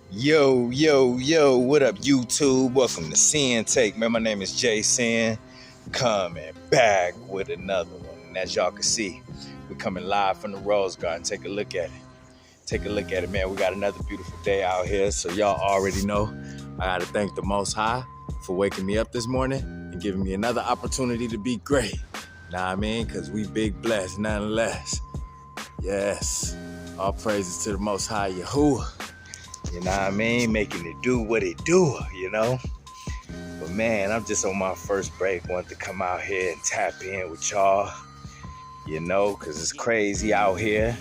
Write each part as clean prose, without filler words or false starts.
Yo, yo, yo, what up, YouTube? Welcome to Sinn-Take, man. My name is Jason, coming back with another one. And as y'all can see, we're coming live from the Rose Garden. Take a look at it. Take a look at it, man. We got another beautiful day out here. So y'all already know I got to thank the Most High for waking me up this morning and giving me another opportunity to be great. Know what I mean? Because we big blessed, none less. Yes. All praises to the Most High Yahuwah. You know what I mean? Making it do what it do, you know? But man, I'm just on my first break. Wanted to come out here and tap in with y'all, you know, because it's crazy out here,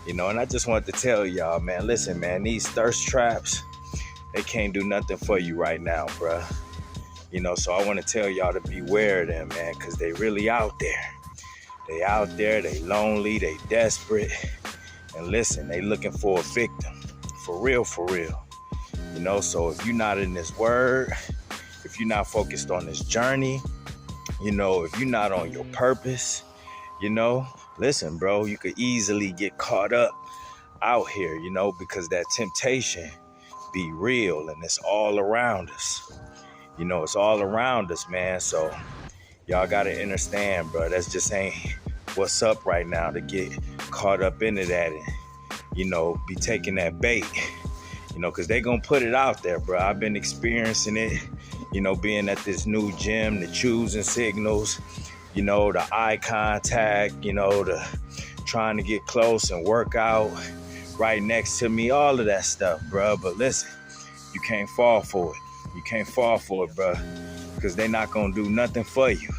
you know? And I just wanted to tell y'all, man, listen, man, these thirst traps, they can't do nothing for you right now, bruh. You know, so I want to tell y'all to beware of them, man, because they really out there. They out there, they lonely, they desperate. And listen, they looking for a victim. For real, for real. You know, so if you're not in this word, if you're not focused on this journey, you know, if you're not on your purpose, you know, listen, bro, you could easily get caught up out here, you know, because that temptation be real and it's all around us. You know, it's all around us, man. So y'all got to understand, bro, that's just ain't what's up right now to get caught up into that and, you know, be taking that bait, you know, because they going to put it out there, bro. I've been experiencing it, you know, being at this new gym, the choosing signals, you know, the eye contact, you know, the trying to get close and work out right next to me, all of that stuff, bro. But listen, you can't fall for it. You can't fall for it, bro, because they're not going to do nothing for you.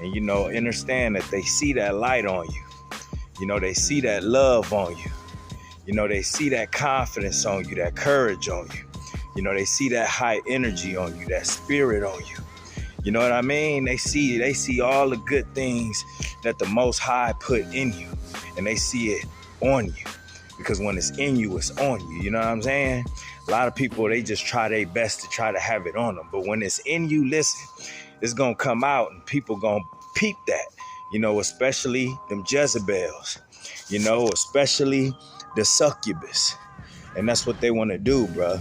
And, you know, understand that they see that light on you. You know, they see that love on you. You know, they see that confidence on you, that courage on you. You know, they see that high energy on you, that spirit on you. You know what I mean? They see all the good things that the Most High put in you, and they see it on you. Because when it's in you, it's on you. You know what I'm saying? A lot of people, they just try their best to try to have it on them. But when it's in you, listen, it's going to come out and people going to peep that. You know, especially them Jezebels. You know, especially the succubus. And that's what they want to do, bro.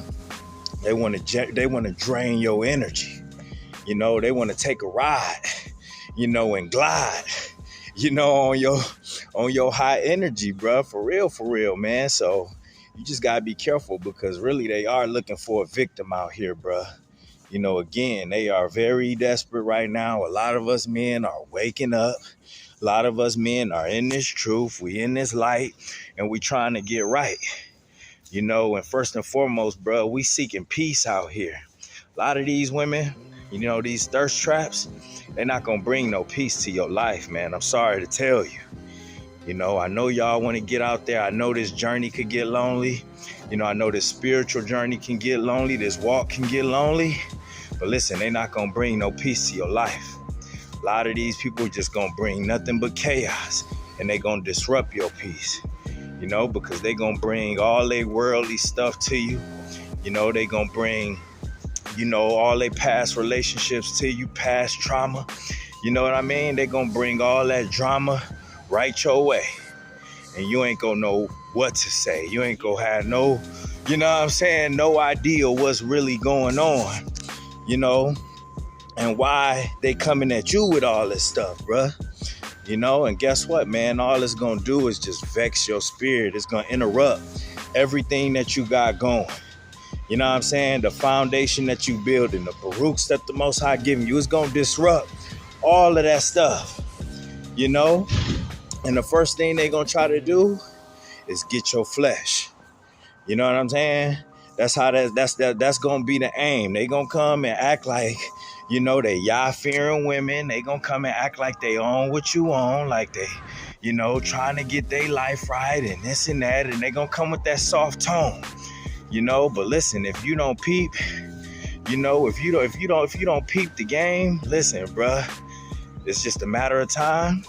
They want to drain your energy. You know, they want to take a ride, you know, and glide, you know, on your high energy, bro. For real, man. So you just got to be careful because really they are looking for a victim out here, bro. You know, again, they are very desperate right now. A lot of us men are waking up. A lot of us men are in this truth. We in this light and we trying to get right. You know, and first and foremost, bro, we seeking peace out here. A lot of these women, you know, these thirst traps, they're not going to bring no peace to your life, man. I'm sorry to tell you. You know, I know y'all want to get out there. I know this journey could get lonely. You know, I know this spiritual journey can get lonely. This walk can get lonely. But listen, they're not going to bring no peace to your life. A lot of these people just going to bring nothing but chaos. And they going to disrupt your peace. You know, because they going to bring all their worldly stuff to you. You know, they going to bring, you know, all their past relationships to you, past trauma. You know what I mean? They going to bring all that drama right your way. And you ain't going to know what to say. You ain't going to have no, you know what I'm saying, no idea what's really going on, you know, and why they coming at you with all this stuff, bruh. You know, and guess what, man? All it's going to do is just vex your spirit. It's going to interrupt everything that you got going. You know what I'm saying? The foundation that you building, the Baruchs that the Most High giving you, is going to disrupt all of that stuff, you know? And the first thing they're going to try to do is get your flesh. You know what I'm saying? That's how that's going to be the aim. They going to come and act like, you know, they Yah-fearing women. They going to come and act like they own what you own, like they, you know, trying to get their life right and this and that. And they going to come with that soft tone, you know. But listen, if you don't peep, you know, if you don't peep the game, listen, bruh, it's just a matter of time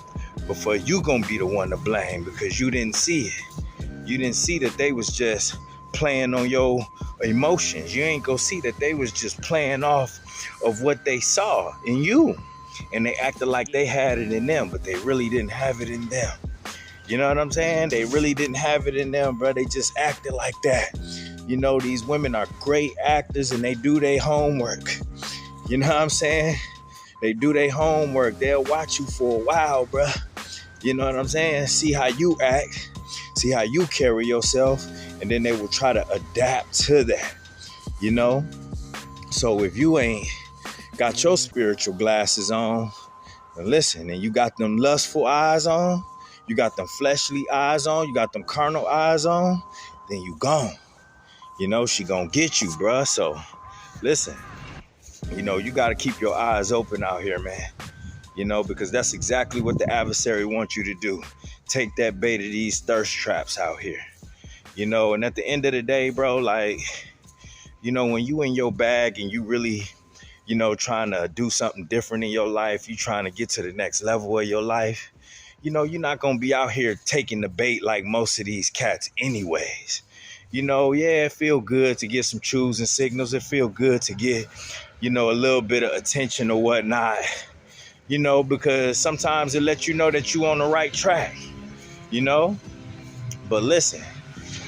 before you going to be the one to blame because you didn't see it. You didn't see that they was just playing on your emotions. You ain't gonna see that they was just playing off of what they saw in you. And they acted like they had it in them, but they really didn't have it in them. You know what I'm saying? They really didn't have it in them, bro. They just acted like that You know, these women are great actors and they do their homework. You know what I'm saying? They do their homework. They'll watch you for a while, bruh. You know what I'm saying? See how you act, see how you carry yourself, and then they will try to adapt to that, you know? So if you ain't got your spiritual glasses on, then listen, and you got them lustful eyes on, you got them fleshly eyes on, you got them carnal eyes on, then you gone. You know, she gonna get you, bruh. So listen, you know, you gotta keep your eyes open out here, man. You know, because that's exactly what the adversary wants you to do. Take that bait of these thirst traps out here. You know, and at the end of the day, bro, like, you know, when you in your bag and you really, you know, trying to do something different in your life, you trying to get to the next level of your life, you know, you're not going to be out here taking the bait like most of these cats anyways. You know, yeah, it feel good to get some choosing signals. It feel good to get, you know, a little bit of attention or whatnot. You know, because sometimes it lets you know that you on the right track, you know? But listen,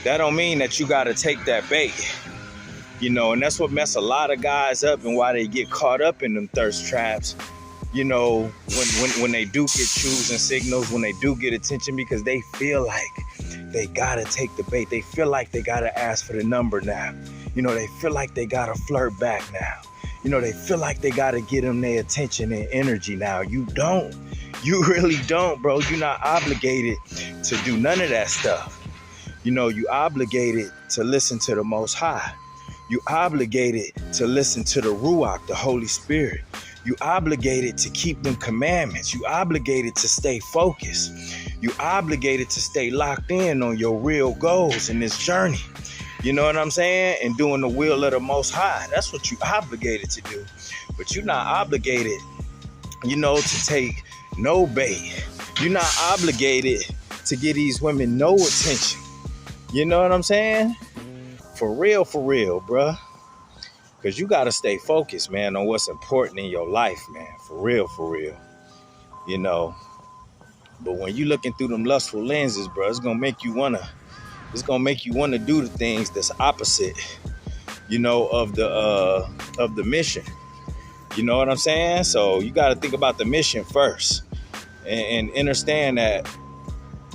that don't mean that you got to take that bait, you know? And that's what mess a lot of guys up and why they get caught up in them thirst traps, you know, when they do get choosing signals, when they do get attention, because they feel like they got to take the bait. They feel like they got to ask for the number now. You know, they feel like they got to flirt back now. You know, they feel like they got to get them their attention and energy now. You don't. You really don't, bro. You're not obligated to do none of that stuff. You know, you obligated to listen to the Most High. You obligated to listen to the Ruach, the Holy Spirit. You obligated to keep them commandments. You obligated to stay focused. You obligated to stay locked in on your real goals in this journey. You know what I'm saying? And doing the will of the Most High. That's what you obligated to do. But you're not obligated, you know, to take no bait. You're not obligated to give these women no attention. You know what I'm saying? For real, bruh. Because you got to stay focused, man, on what's important in your life, man. For real. You know. But when you looking through them lustful lenses, bro, it's going to make you want to do the things that's opposite, you know, of the mission. You know what I'm saying? So you got to think about the mission first and understand that,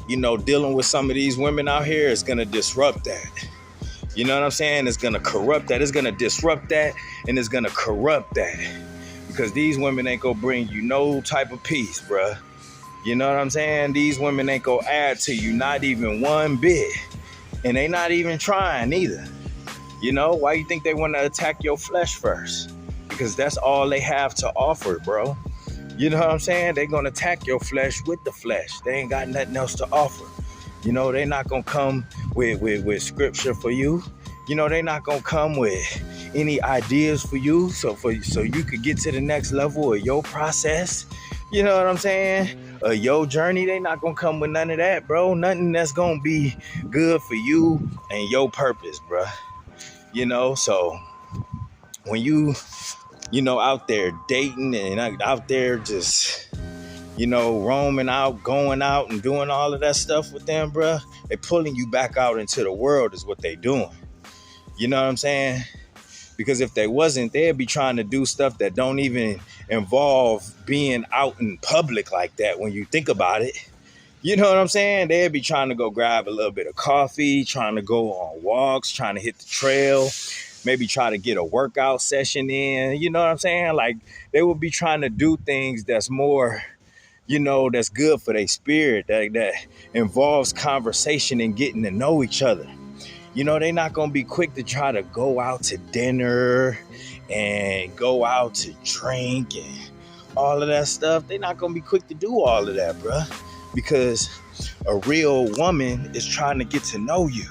you know, dealing with some of these women out here is going to disrupt that. You know what I'm saying? It's going to corrupt that. It's going to disrupt that. And it's going to corrupt that. Because these women ain't going to bring you no type of peace, bruh. You know what I'm saying? These women ain't going to add to you not even one bit. And they not even trying either. You know, why you think they want to attack your flesh first? Because that's all they have to offer, bro. You know what I'm saying? They're going to attack your flesh with the flesh. They ain't got nothing else to offer. You know, they not going to come with scripture for you. You know, they not going to come with any ideas for you so you could get to the next level of your process. You know what I'm saying? Your journey, they not going to come with none of that, bro. Nothing that's going to be good for you and your purpose, bro. You know, so when you know, out there dating and out there just, you know, roaming out, going out and doing all of that stuff with them, bruh, they pulling you back out into the world is what they doing. You know what I'm saying? Because if they wasn't, they'd be trying to do stuff that don't even involve being out in public like that when you think about it. You know what I'm saying? They'd be trying to go grab a little bit of coffee, trying to go on walks, trying to hit the trail, maybe try to get a workout session in. You know what I'm saying? Like, they would be trying to do things that's more, you know, that's good for their spirit, that involves conversation and getting to know each other. You know, they're not going to be quick to try to go out to dinner and go out to drink and all of that stuff. They're not going to be quick to do all of that, bruh. Because a real woman is trying to get to know you.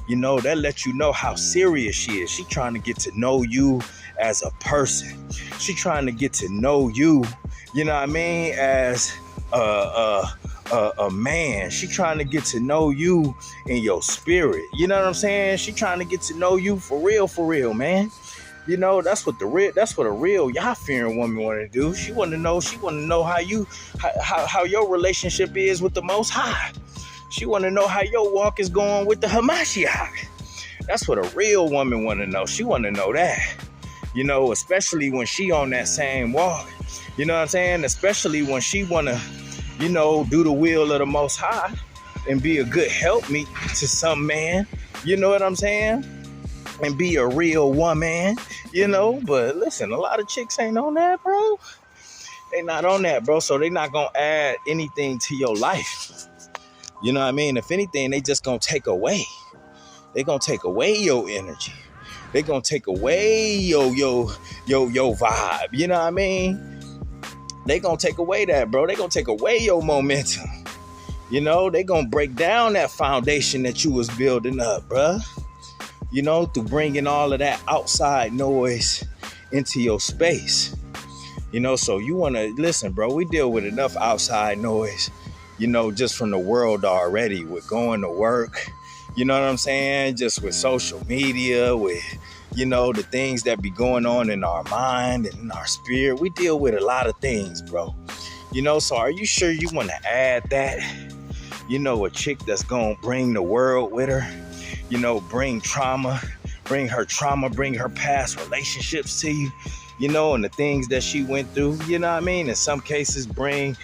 You know, that lets you know how serious she is. She trying to get to know you as a person. She trying to get to know you, you know what I mean, as a man. She trying to get to know you in your spirit. You know what I'm saying? She trying to get to know you for real, man. You know, that's what a real Yah-fearing woman want to do. She want to know how your relationship is with the Most High. She want to know how your walk is going with the Hamashiach. That's what a real woman want to know. She want to know that, especially when she on that same walk. You know what I'm saying? Especially when she want to, do the will of the Most High and be a good helpmeet to some man. You know what I'm saying? And be a real woman, But listen, a lot of chicks ain't on that, bro. They not on that, bro. So they not going to add anything to your life. You know what I mean? If anything, they just going to take away. They going to take away your energy. They going to take away your vibe. You know what I mean? They going to take away that, bro. They going to take away your momentum. They going to break down that foundation that you was building up, bro. Through bringing all of that outside noise into your space. So you want to listen, bro. We deal with enough outside noise, just from the world already, with going to work. You know what I'm saying? Just with social media, with, the things that be going on in our mind and in our spirit. We deal with a lot of things, bro. So are you sure you want to add that? A chick that's going to bring the world with her, bring trauma, bring her past relationships to you, and the things that she went through, you know what I mean? In some cases, bring,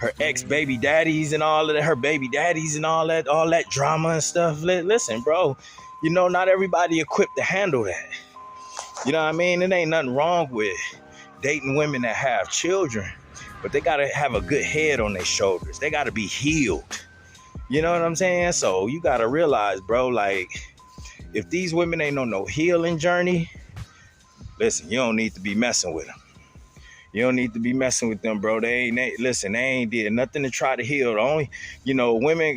her ex-baby daddies and all of that, her baby daddies and all that drama and stuff. Listen, bro, not everybody equipped to handle that. You know what I mean? It ain't nothing wrong with dating women that have children, but they got to have a good head on their shoulders. They got to be healed. You know what I'm saying? So you got to realize, bro, like, if these women ain't on no healing journey, listen, you don't need to be messing with them. You don't need to be messing with them, bro. They ain't did nothing to try to heal. The only,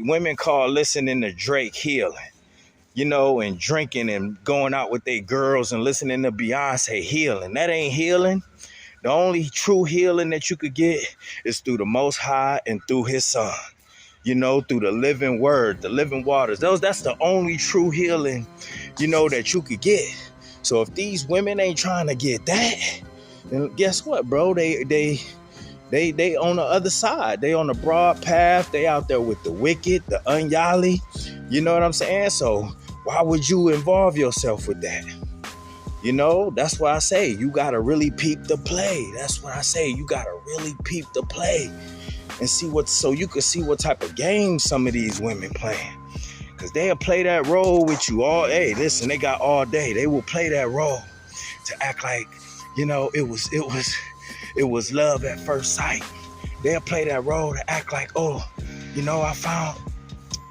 women call listening to Drake healing, and drinking and going out with their girls and listening to Beyonce healing. That ain't healing. The only true healing that you could get is through the Most High and through his Son, through the living word, the living waters. That's the only true healing, that you could get. So if these women ain't trying to get that, then guess what, bro? They on the other side. They on the broad path. They out there with the wicked, the unyali. You know what I'm saying? So why would you involve yourself with that? That's why I say you got to really peep the play. That's what I say. You got to really peep the play and so you can see what type of game some of these women playing. Because they'll play that role with you all. Hey, listen, they got all day. They will play that role to act like, it was love at first sight. They'll play that role to act like, I found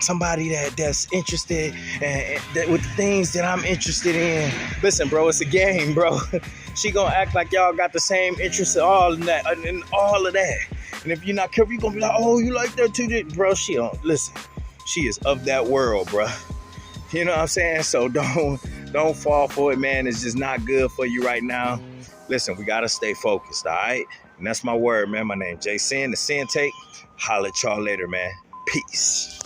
somebody that's interested and with the things that I'm interested in. Listen, bro, it's a game, bro. She gonna act like y'all got the same interests in all of that, and all of that. And if you're not careful, you're gonna be like, oh, you like that too, bro. She don't listen. She is of that world, bro. You know what I'm saying? So don't fall for it, man. It's just not good for you right now. Listen, we gotta stay focused, all right? And that's my word, man. My name is Sinn, the Sinn-Take. Holla at y'all later, man. Peace.